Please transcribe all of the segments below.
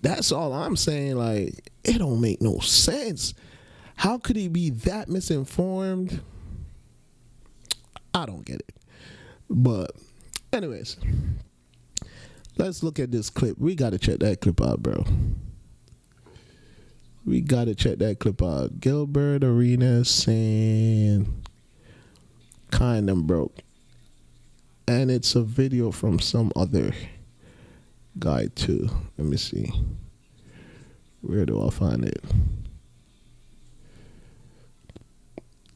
That's all I'm saying. Like, it don't make no sense. How could he be that misinformed? I don't get it. But, anyways, let's look at this clip. We got to check that clip out, bro. We got to check that clip out. Gils Arena saying kind of broke. And it's a video from some other guy, too. Let me see. Where do I find it?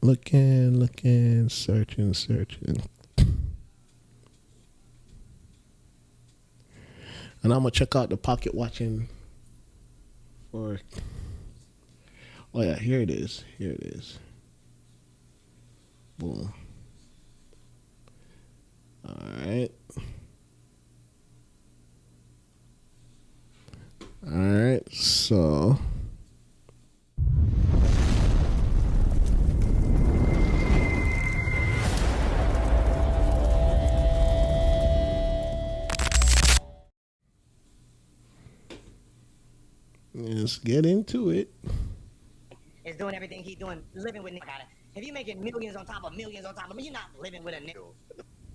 Looking, searching. And I'm going to check out the pocket watching for... Oh, yeah, here it is. Boom. All right. So... let's get into it. Is doing everything he's doing, living with nigga. If you making millions on top of millions on top of me, you're not living with a nigga.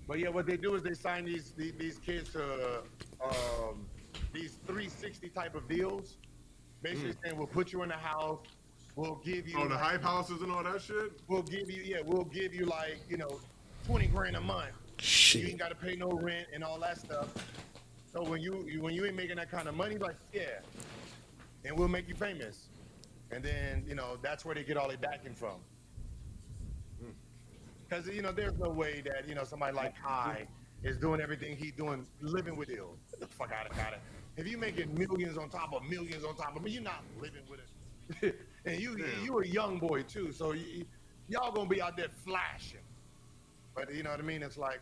But yeah, what they do is they sign these kids to these 360 type of deals. Basically saying we'll put you in a house, we'll give you the hype houses and all that shit. We'll give you like, you know, 20 grand a month. Shit. You ain't gotta pay no rent and all that stuff. So when you ain't making that kind of money, like yeah, and we'll make you famous. And then, you know, that's where they get all their backing from. Because, you know, there's no way that, you know, somebody like Kai is doing everything he's doing, living with ill. Get the fuck out of it. If you making millions on top of millions on top of me, you're not living with it. And you a young boy, too. So y'all going to be out there flashing. But, you know what I mean? It's like,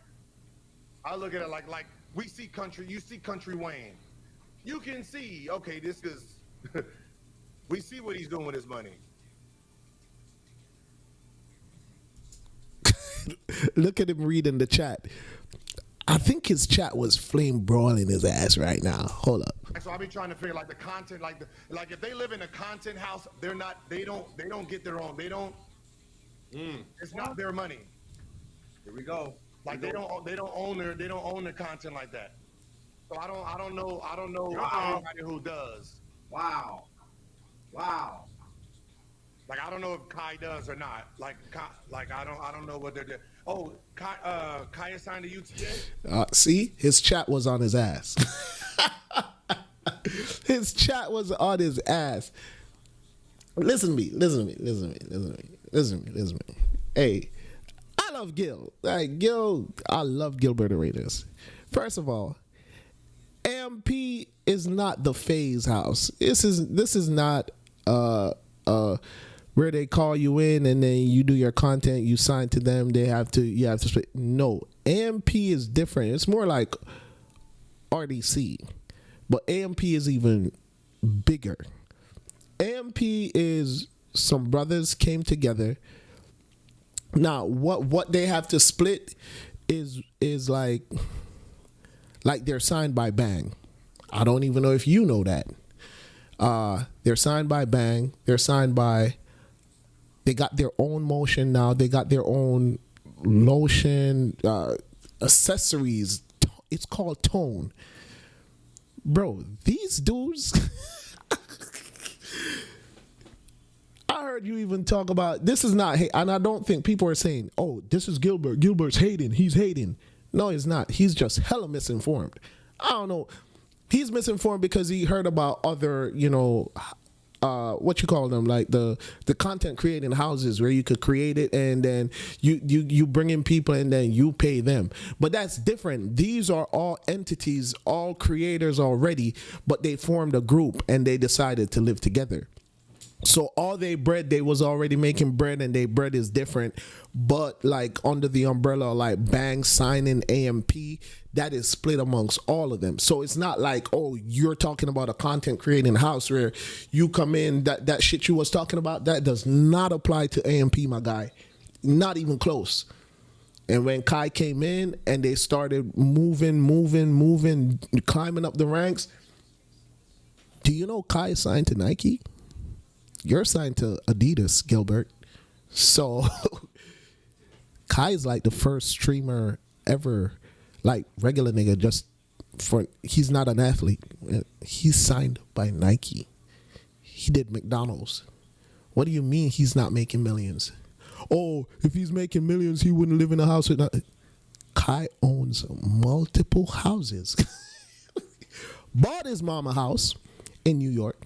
I look at it like we see country, you see Country Wayne. You can see, okay, this is... We see what he's doing with his money. Look at him reading the chat. I think his chat was flame broiling his ass right now. Hold up. So I be trying to figure like the content, like if they live in a content house, they don't get their own. They don't. It's not their money. Here we go. Like they don't own their content like that. So I don't know anybody who does. Wow. Like I don't know if Kai does or not. Like I don't know what they're doing. Oh, Kai is signed to UTA. See, his chat was on his ass. His chat was on his ass. Listen to me. Hey, I love Gil. Like Gil, I love Gilbert Arenas. First of all, AMP is not the phase house. This is not where they call you in and then you do your content, you sign to them, you have to split. No, AMP is different. It's more like RDC, but AMP is even bigger. AMP is some brothers came together. Now, what they have to split is like they're signed by Bang. I don't even know if you know that. They're signed by Bang. They're signed by. They got their own motion now. They got their own lotion, accessories. It's called Tone. Bro, these dudes. I heard you even talk about this is not hate, and I don't think people are saying, "Oh, this is Gilbert. Gilbert's hating. He's hating." No, he's not. He's just hella misinformed. I don't know. He's misinformed because he heard about other, you know, what you call them, like the content creating houses where you could create it and then you bring in people and then you pay them. But that's different. These are all entities, all creators already, but they formed a group and they decided to live together. So all they bread, they was already making bread and their bread is different. But like under the umbrella, like Bang signing AMP, that is split amongst all of them. So it's not like, oh, you're talking about a content creating house where you come in, that shit you was talking about, that does not apply to AMP, my guy. Not even close. And when Kai came in and they started moving, climbing up the ranks, do you know Kai is signed to Nike? You're signed to Adidas, Gilbert. So Kai is like the first streamer ever, like regular nigga, just for, he's not an athlete. He's signed by Nike. He did McDonald's. What do you mean he's not making millions? Oh, if he's making millions, he wouldn't live in a house with nothing. Kai owns multiple houses. Bought his mama house in New York.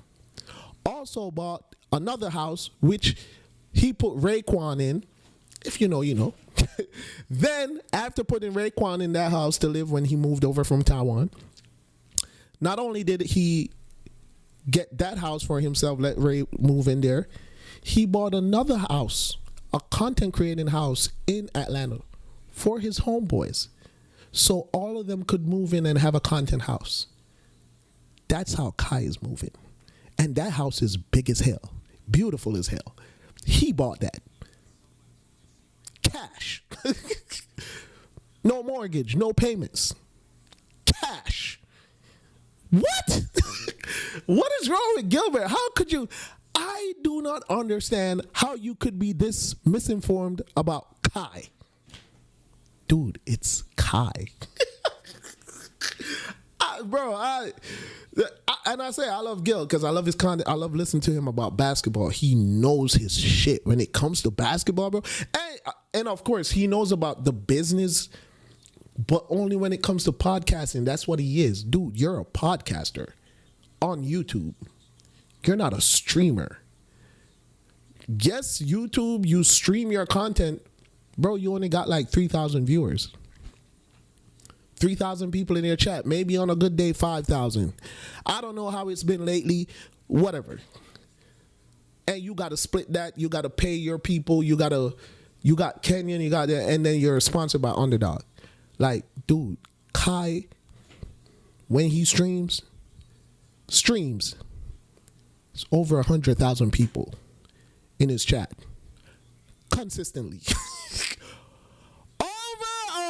Also bought another house, which he put Raekwon in. If you know, you know. Then, after putting Raekwon in that house to live when he moved over from Taiwan, not only did he get that house for himself, let Ray move in there, he bought another house, a content creating house in Atlanta for his homeboys. So all of them could move in and have a content house. That's how Kai is moving. And that house is big as hell, beautiful as hell. He bought that. Cash. No mortgage, no payments. Cash. What? What is wrong with Gilbert? How could you? I do not understand how you could be this misinformed about Kai. Dude, it's Kai. And I say I love Gil because I love his content. I love listening to him about basketball. He knows his shit when it comes to basketball, bro. And of course, he knows about the business, but only when it comes to podcasting. That's what he is. Dude, you're a podcaster on YouTube. You're not a streamer. Yes, YouTube, you stream your content. Bro, you only got like 3,000 viewers. 3,000 people in your chat. Maybe on a good day, 5,000. I don't know how it's been lately. Whatever. And you got to split that. You got to pay your people. You got Kenyan, you got that. And then you're sponsored by Underdog. Like, dude, Kai, when he streams, it's over 100,000 people in his chat. Consistently.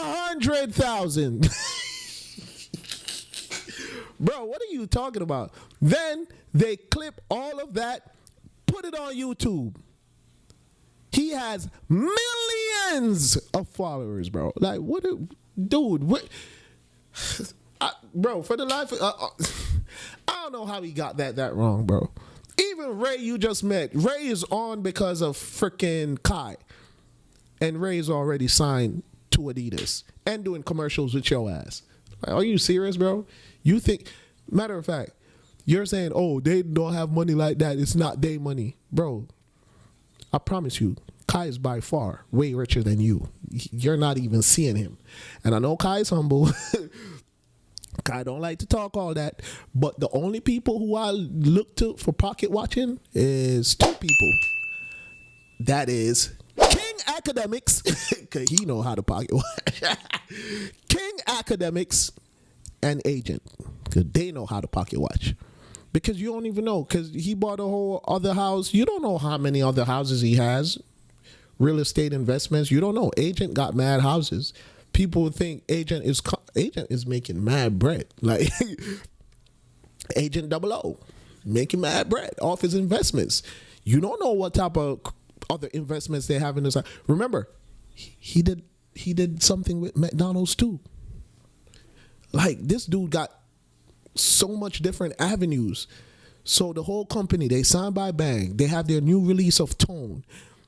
100,000. Bro, what are you talking about? Then they clip all of that, put it on YouTube. He has millions of followers, bro. Like, dude, what? Bro, for the life of, I don't know how he got that wrong, bro. Even Ray you just met, Ray is on because of freaking Kai. And Ray's already signed to Adidas and doing commercials with your ass. Like, are you serious, bro? You think, matter of fact, you're saying, oh, they don't have money like that. It's not their money. Bro, I promise you, Kai is by far way richer than you. You're not even seeing him. And I know Kai's humble. Kai don't like to talk all that. But the only people who I look to for pocket watching is two people. That is King Academics, because he know how to pocket watch. King Academics and Agent, because they know how to pocket watch. Because you don't even know, because he bought a whole other house. You don't know how many other houses he has. Real estate investments. You don't know. Agent got mad houses. People think Agent is making mad bread. Like Agent 00 making mad bread off his investments. You don't know what type of other investments they have in this. Remember, he did something with McDonald's too. Like, this dude got so much different avenues. So the whole company, they signed by Bang. They have their new release of Tone,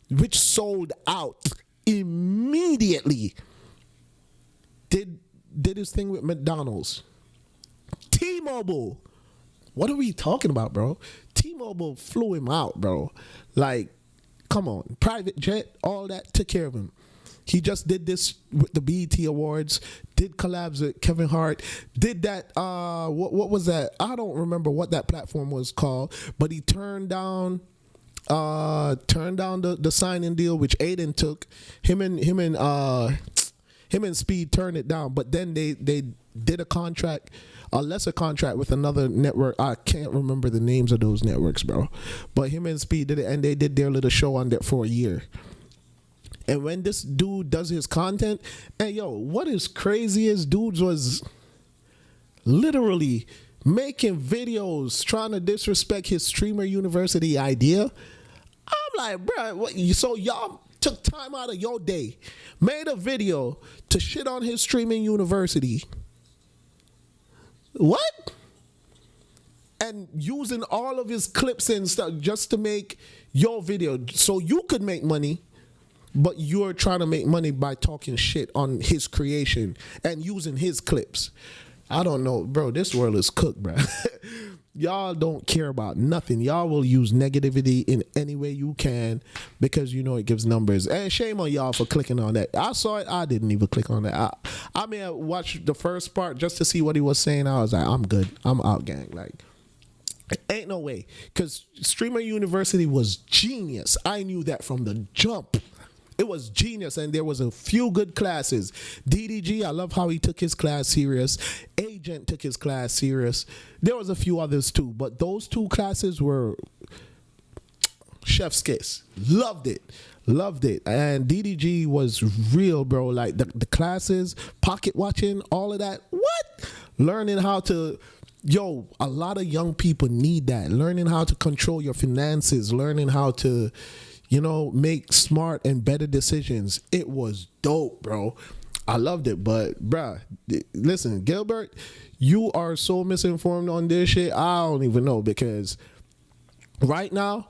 which sold out immediately. Did his thing with McDonald's. T-Mobile. What are we talking about, bro? T-Mobile flew him out, bro. Like, come on. Private jet, all that took care of him. He just did this with the BET Awards, did collabs with Kevin Hart, did that, what was that? I don't remember what that platform was called, but he turned down the signing deal, which Aiden took. Him and Speed turned it down, but then they did a lesser contract with another network. I can't remember the names of those networks, bro. But him and Speed did it, and they did their little show on that for a year. And when this dude does his content, and yo, what is crazy is dudes was literally making videos trying to disrespect his streamer university idea. I'm like, bro, so y'all took time out of your day, made a video to shit on his streaming university. What? And using all of his clips and stuff just to make your video so you could make money, but you're trying to make money by talking shit on his creation and using his clips. I don't know, bro. This world is cooked, bro. Y'all don't care about nothing. Y'all will use negativity in any way you can because you know it gives numbers. And shame on y'all for clicking on that. I saw it. I didn't even click on that. I may have watched the first part just to see what he was saying. I was like, I'm good. I'm out, gang. Like, ain't no way. Because Streamer University was genius. I knew that from the jump. It was genius, and there was a few good classes. DDG, I love how he took his class serious. Agent took his class serious. There was a few others too, but those two classes were chef's kiss. Loved it. And DDG was real, bro. Like the classes, pocket watching, all of that. What? Learning how to... Yo, a lot of young people need that. Learning how to control your finances. Learning how to... make smart and better decisions. It was dope, bro. I loved it, but bruh, listen, Gilbert, you are so misinformed on this shit. I don't even know, because right now,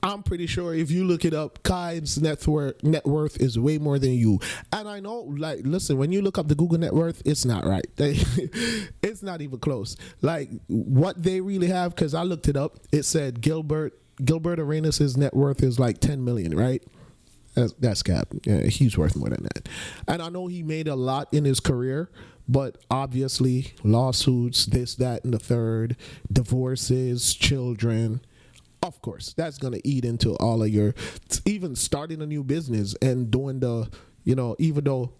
I'm pretty sure if you look it up, Kai's net worth is way more than you. And I know, like, listen, when you look up the Google net worth, it's not right. It's not even close. Like, what they really have, because I looked it up, it said Gilbert Arenas' net worth is like 10 million, right? That's cap. Yeah, he's worth more than that. And I know he made a lot in his career, but obviously lawsuits, this, that, and the third, divorces, children. Of course, that's going to eat into all of your, even starting a new business and doing the, even though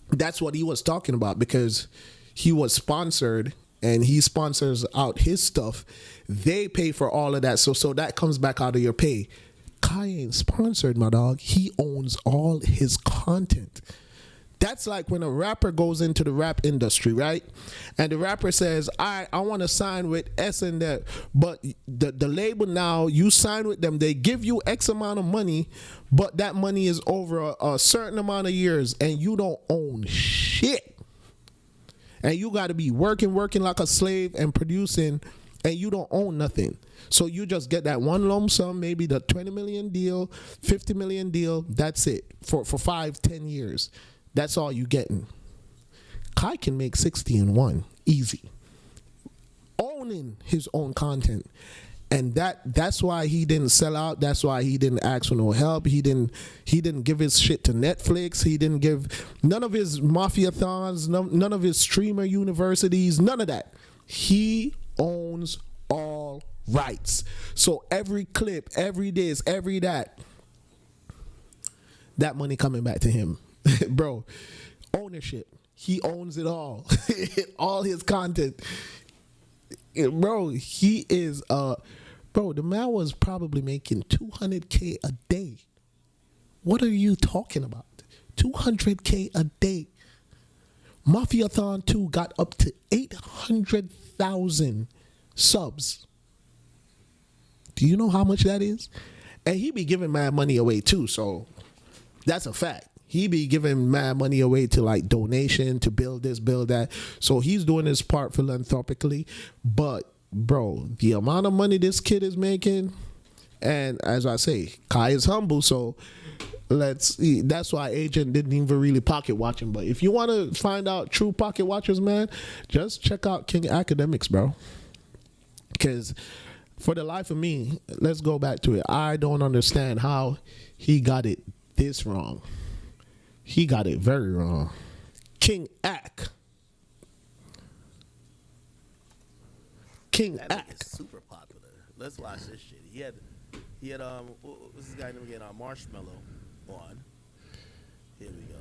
that's what he was talking about, because he was sponsored and he sponsors out his stuff. They pay for all of that. So that comes back out of your pay. Kai ain't sponsored, my dog. He owns all his content. That's like when a rapper goes into the rap industry, right? And the rapper says, I want to sign with S and that, but the label now, you sign with them, they give you X amount of money, but that money is over a certain amount of years and you don't own shit. And you got to be working like a slave and producing, and you don't own nothing. So you just get that one lump sum, maybe the 20 million deal, 50 million deal. That's it for 5-10 years. That's all you getting. Kai can make 60 in one, easy. Owning his own content. And that's why he didn't sell out. That's why he didn't ask for no help. He didn't give his shit to Netflix. He didn't give none of his mafia-thons, none of his streamer universities, none of that. He owns all rights. So every clip, every this, every that money coming back to him. Bro, ownership. He owns it all. All his content. Bro, he is bro, the man was probably making $200K a day. What are you talking about? $200K a day. Mafiathon 2 got up to 800,000 subs. Do you know how much that is? And he be giving mad money away too, so that's a fact. He be giving mad money away to like donation, to build this, build that. So he's doing his part philanthropically. But bro, the amount of money this kid is making, and as I say, Kai is humble, so let's see. That's why Agent didn't even really pocket watch him. But if you want to find out true pocket watchers, man, just check out King Academics, bro. Because for the life of me, let's go back to it. I don't understand how he got it this wrong. He got it very wrong. King Ack. King That Ack. nigga's super popular. Let's watch this shit. He had what's this guy name again? Marshmallow on. Here we go.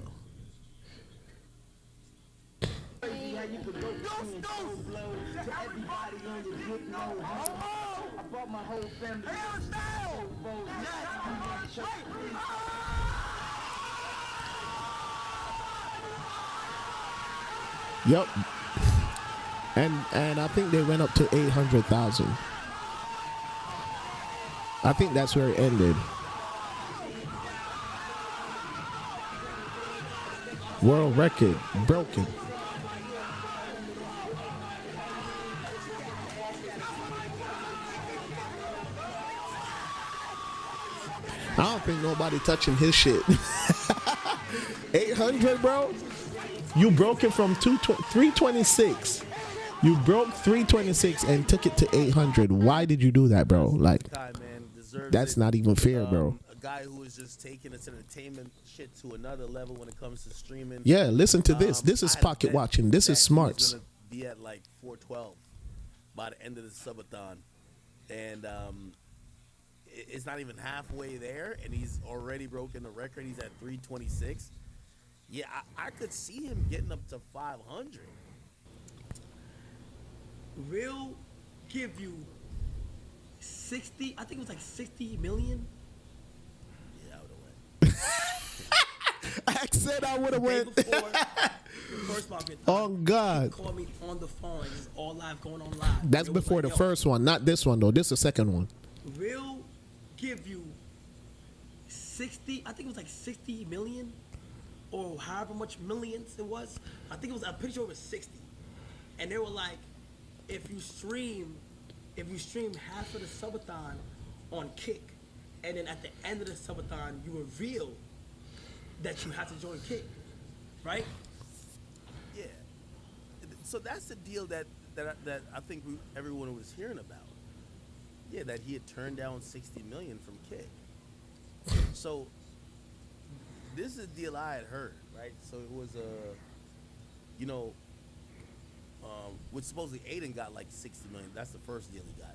Yep. And I think they went up to 800,000. I think that's where it ended. World record broken. I don't think nobody touching his shit. 800, bro. You broke it from 326. You broke 326 and took it to 800. Why did you do that, bro? Like, Guy, man, deserves that's it. not even fair, bro. A guy who is just taking its entertainment shit to another level when it comes to streaming. Yeah, listen to this. This is I had a pocket bet watching. This that is he smarts. was gonna be at like 412 by the end of the subathon, and it's not even halfway there, and he's already broken the record. He's at 326. Yeah, I could see him getting up to 500. Will give you 60, I think it was like 60 million. Yeah, I would have went. I said I would have The day went. before the first market. Oh, God. He called me on the phone. It's all live, going on live. That's Will was before like, the "Yo, first one, not this one, though. This is the second one. Will give you 60, I think it was like 60 million or however much millions it was. I think it was, I'm pretty sure it was 60. And they were like, if you stream half of the subathon on Kick, and then at the end of the subathon you reveal that you have to join Kick, right? Yeah. So that's the deal that I think everyone was hearing about. Yeah, that he had turned down 60 million from Kick. So this is a deal I had heard, right? So it was which supposedly Aiden got like 60 million. That's the first deal he got.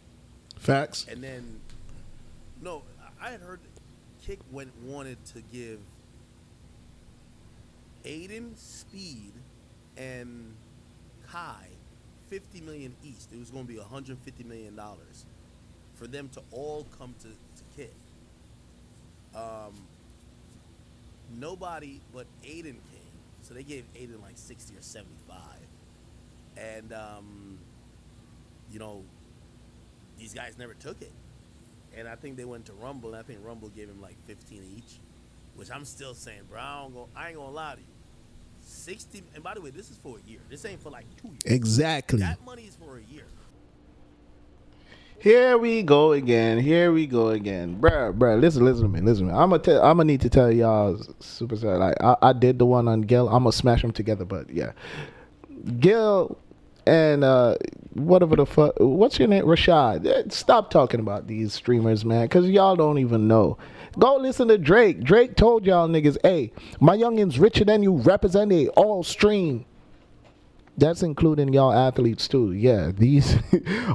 Facts. And then, no, I had heard that Kick wanted to give Aiden, Speed, and Kai 50 million each. It was going to be $150 million for them to all come to Kick. Nobody but Aiden came, so they gave Aiden like 60 or 75. And, these guys never took it. And I think they went to Rumble, and I think Rumble gave him like 15 each, which I'm still saying, bro, I ain't gonna lie to you. 60, and by the way, this is for a year. This ain't for like 2 years. Exactly. That money is for a year. Here we go again. Bruh, listen to me. I'm gonna need to tell y'all, superstar, like, I did the one on Gil. I'm gonna smash them together, but yeah. Gil and whatever the fuck, what's your name? Rashad. Stop talking about these streamers, man, because y'all don't even know. Go listen to Drake. Drake told y'all niggas, hey, my youngin's richer than you, represent it, all stream. That's including y'all athletes too. Yeah, these,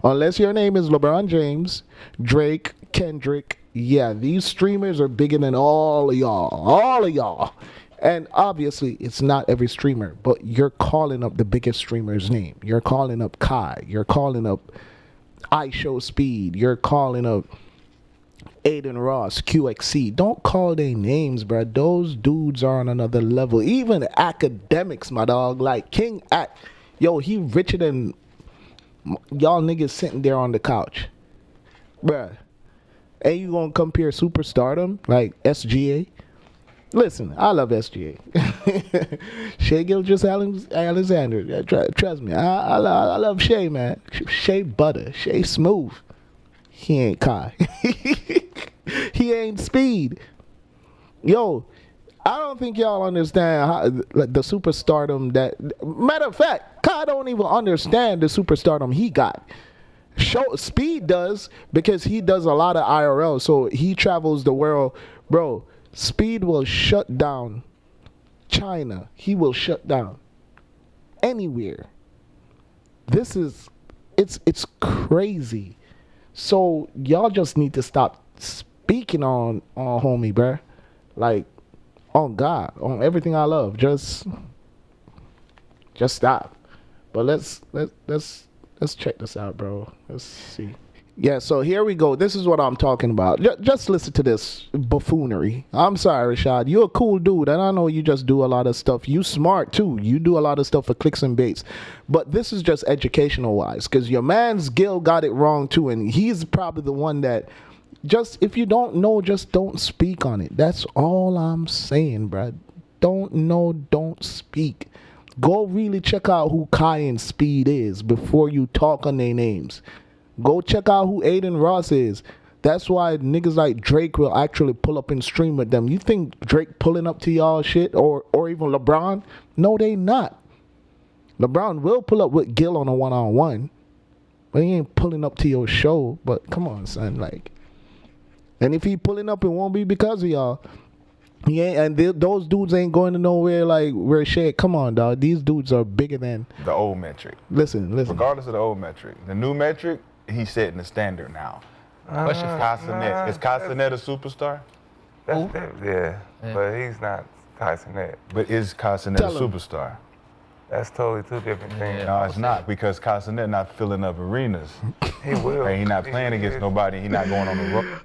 unless your name is LeBron James, Drake, Kendrick, yeah, these streamers are bigger than all of y'all. And obviously, it's not every streamer, but you're calling up the biggest streamer's name. You're calling up Kai. You're calling up iShowSpeed. You're calling up Aiden Ross, QXC. Don't call their names, bro. Those dudes are on another level. Even academics, my dog. Like King Act. Yo, he richer than y'all niggas sitting there on the couch. Bruh. And you gonna compare superstardom like SGA? Listen, I love SGA. Shea Gilgeous-Alexander. Trust me, I love Shea, man. Shea butter. Shea smooth. He ain't Kai. He ain't Speed. Yo, I don't think y'all understand how, like, the superstardom that... Matter of fact, Kai don't even understand the superstardom he got. Speed does, because he does a lot of IRL, so he travels the world. Bro, Speed will shut down China. He will shut down anywhere. This is, it's crazy. So y'all just need to stop speaking on homie, bruh. Like, on God, on everything I love. Just stop. But let's check this out, bro. Let's see. Yeah, so here we go. This is what I'm talking about. Just listen to this buffoonery. I'm sorry, Rashad. You're a cool dude, and I know you just do a lot of stuff. You smart, too. You do a lot of stuff for clicks and baits. But this is just educational-wise, because your man's Gil got it wrong, too, and he's probably the one that just, if you don't know, just don't speak on it. That's all I'm saying, bruh. Don't know, don't speak. Go really check out who Kai and Speed is before you talk on their names. Go check out who Aiden Ross is. That's why niggas like Drake will actually pull up and stream with them. You think Drake pulling up to y'all shit or even LeBron? No, they not. LeBron will pull up with Gil on a one-on-one, but he ain't pulling up to your show. But come on, son, like. And if he pulling up, it won't be because of y'all. He ain't, and those dudes ain't going to nowhere like where shit. Come on, dog. These dudes are bigger than the old metric. Listen. Regardless of the old metric, the new metric, he's setting the standard now. Especially Castanet. Is Castanet a superstar? Yeah, but he's not Castanet. But is Castanet a superstar? That's totally two different things. No, it's not, because Castanet not filling up arenas. He will. And he not playing against nobody. He not going on the road.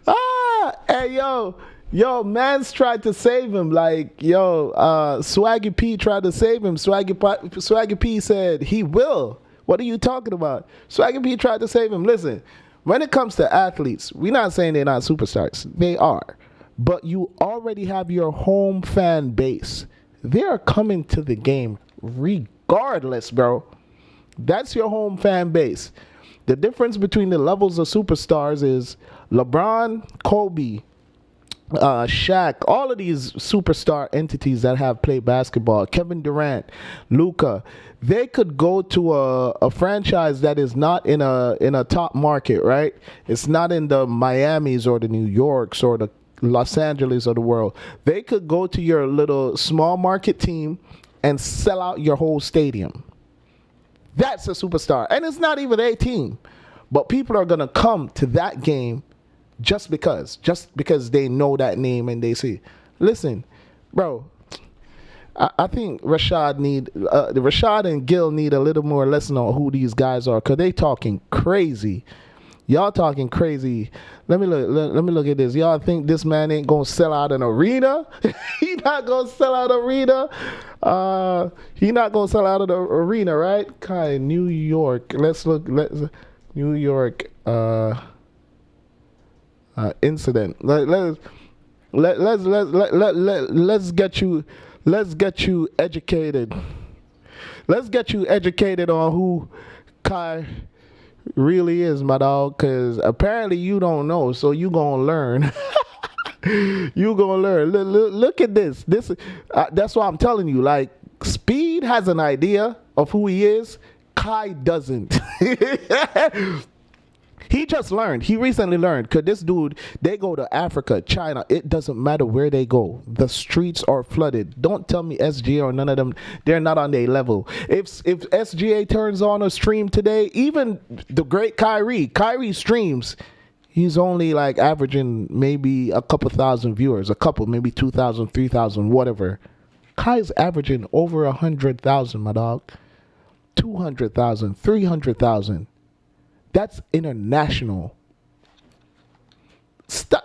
Hey, yo, mans tried to save him. Like, Swaggy P tried to save him. Swaggy P said he will. What are you talking about? Swaggy P tried to save him. Listen, when it comes to athletes, we're not saying they're not superstars. They are. But you already have your home fan base. They're coming to the game regardless, bro. That's your home fan base. The difference between the levels of superstars is LeBron, Kobe, Shaq, all of these superstar entities that have played basketball, Kevin Durant, Luka, they could go to a franchise that is not in a top market, right? It's not in the Miamis or the New Yorks or the Los Angeles of the world. They could go to your little small market team and sell out your whole stadium. That's a superstar. And it's not even a team. But people are going to come to that game just because they know that name and they see. Listen, bro, I think Rashad and Gil need a little more lesson on who these guys are, because they talking crazy. Y'all talking crazy. Let me look at this. Y'all think this man ain't gonna sell out an arena? He not gonna sell out an arena. He not gonna sell out of the arena, right? Kai, New York. Let's New York incident. Let's get you educated. Let's get you educated on who Kai really is, my dog, because apparently you don't know, so you gonna learn. You gonna learn. Look at this. That's why I'm telling you, like, Speed has an idea of who he is. Kai doesn't. He just learned. He recently learned, because this dude, they go to Africa, China. It doesn't matter where they go. The streets are flooded. Don't tell me SGA or none of them, they're not on their level. If SGA turns on a stream today, even the great Kyrie streams, he's only like averaging maybe a couple thousand viewers, maybe 2,000, 3,000, whatever. Kai's averaging over 100,000, my dog. 200,000, 300,000. That's international.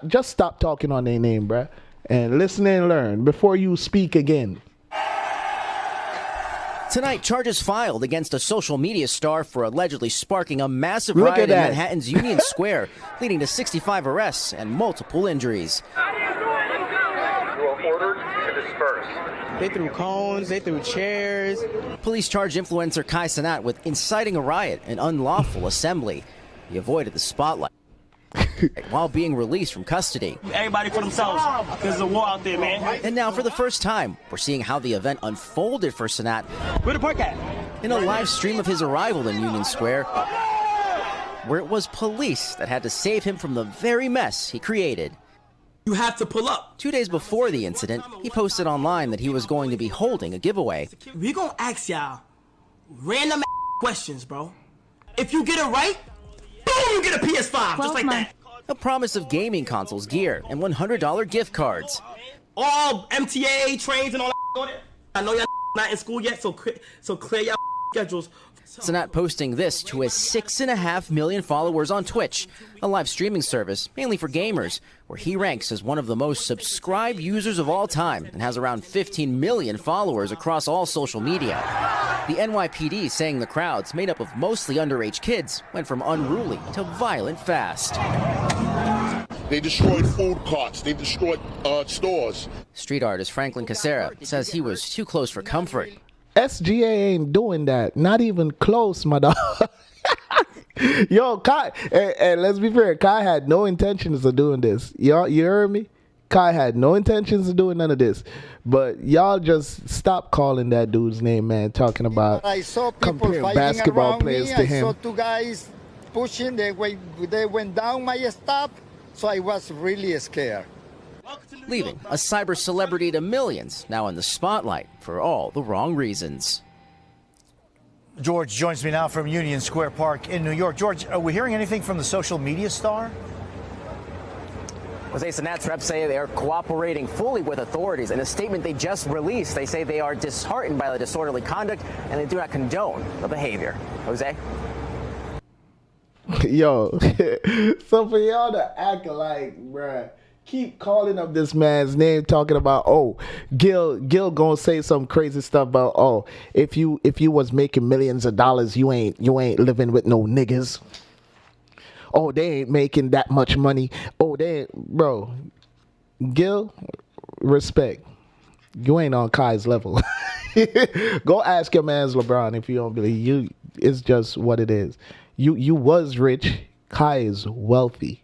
Just stop talking on their name, bruh, and listen and learn before you speak again. Tonight, charges filed against a social media star for allegedly sparking a massive riot in Manhattan's Union Square, leading to 65 arrests and multiple injuries. You are ordered to disperse. They threw cones, they threw chairs. Police charged influencer Kai Cenat with inciting a riot and unlawful assembly. He avoided the spotlight while being released from custody. Everybody for themselves. There's a war out there, man. And now, for the first time, we're seeing how the event unfolded for Cenat. Where the park at? In a live stream of his arrival in Union Square, where it was police that had to save him from the very mess he created. You have to pull up. 2 days before the incident, he posted online that he was going to be holding a giveaway. We're going to ask y'all random questions, bro. If you get it right, boom, you get a PS5, just like that. A promise of gaming consoles, gear, and $100 gift cards. All MTA trains and all that on it. I know y'all not in school yet, so clear y'all schedules Sanat posting this to his 6.5 million followers on Twitch, a live streaming service mainly for gamers, where he ranks as one of the most subscribed users of all time and has around 15 million followers across all social media. The NYPD saying the crowds, made up of mostly underage kids, went from unruly to violent fast. They destroyed food carts. They destroyed stores. Street artist Franklin Casera says he was too close for comfort. SGA ain't doing that. Not even close, my dog. Yo, Kai, and let's be fair, Kai had no intentions of doing this. Y'all, you heard me? Kai had no intentions of doing none of this. But y'all just stop calling that dude's name, man, talking about I saw people comparing basketball players to I him. saw two guys pushing. They went down my stop, so I was really scared. Leaving a cyber celebrity to millions, now in the spotlight for all the wrong reasons. George joins me now from Union Square Park in New York. George, are we hearing anything from the social media star? Jose, Sanat's reps say they are cooperating fully with authorities. In a statement they just released, they say they are disheartened by the disorderly conduct and they do not condone the behavior. Jose? Yo, so for y'all to act like, bruh, keep calling up this man's name, talking about, oh, Gil gonna say some crazy stuff about, oh, if you was making millions of dollars, you ain't living with no niggas. Oh, they ain't making that much money. Oh, they ain't, bro. Gil, respect. You ain't on Kai's level. Go ask your man's LeBron if you don't believe you. It's just what it is. You was rich. Kai is wealthy.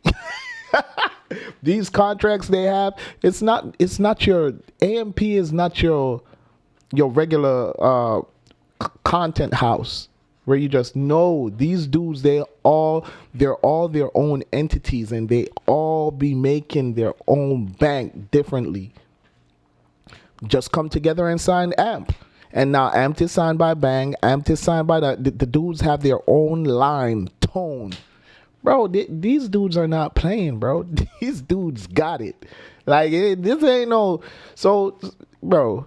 These contracts they have, it's not your AMP is not your regular content house where you just know these dudes, they're all their own entities and they all be making their own bank differently. Just come together and sign AMP. And now AMP is signed by Bang, AMP is signed by the dudes have their own line, tone. Bro, these dudes are not playing, bro. These dudes got it. Like, this ain't no... So, bro,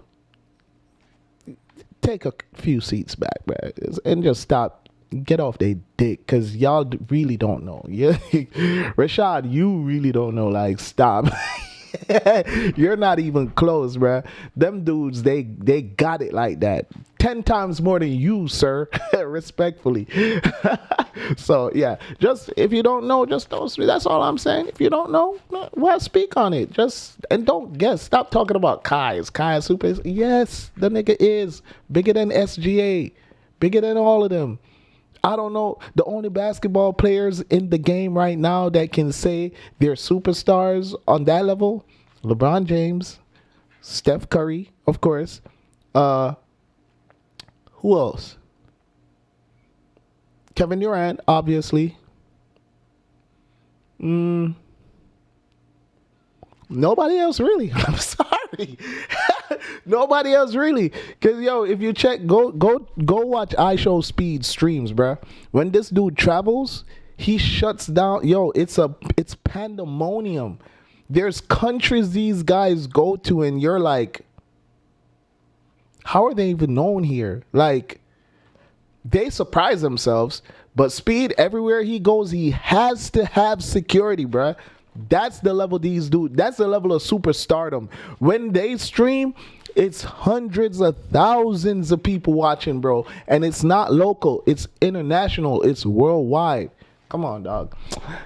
take a few seats back, bro, and just stop. Get off their dick, because y'all really don't know. Yeah, Rashad, you really don't know. Like, stop. You're not even close, bruh. Them dudes, they got it like that. 10 times more than you, sir. Respectfully. So, yeah. Just, if you don't know, just don't speak. That's all I'm saying. If you don't know, well, speak on it. And don't guess. Stop talking about Kai. Is Kai a super? Yes, the nigga is. Bigger than SGA. Bigger than all of them. I don't know. The only basketball players in the game right now that can say they're superstars on that level, LeBron James, Steph Curry, of course. Who else? Kevin Durant, obviously. Nobody else really. I'm sorry. Nobody else really. Cause yo, if you check, go watch iShow Speed streams, bruh. When this dude travels, he shuts down. Yo, it's pandemonium. There's countries these guys go to, and you're like, how are they even known here? Like, they surprise themselves. But Speed, everywhere he goes, he has to have security, bruh. That's the level these dudes. That's the level of superstardom. When they stream, it's hundreds of thousands of people watching, bro. And it's not local. It's international. It's worldwide. Come on, dog.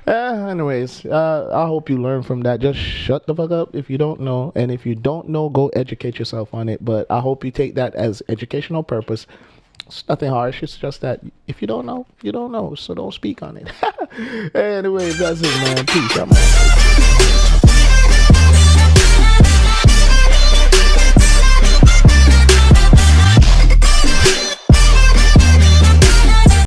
Anyways, I hope you learn from that. Just shut the fuck up if you don't know. And if you don't know, go educate yourself on it. But I hope you take that as educational purpose. It's nothing harsh. It's just that if you don't know, you don't know. So don't speak on it. Anyways, that's it, man. Peace. I'm out.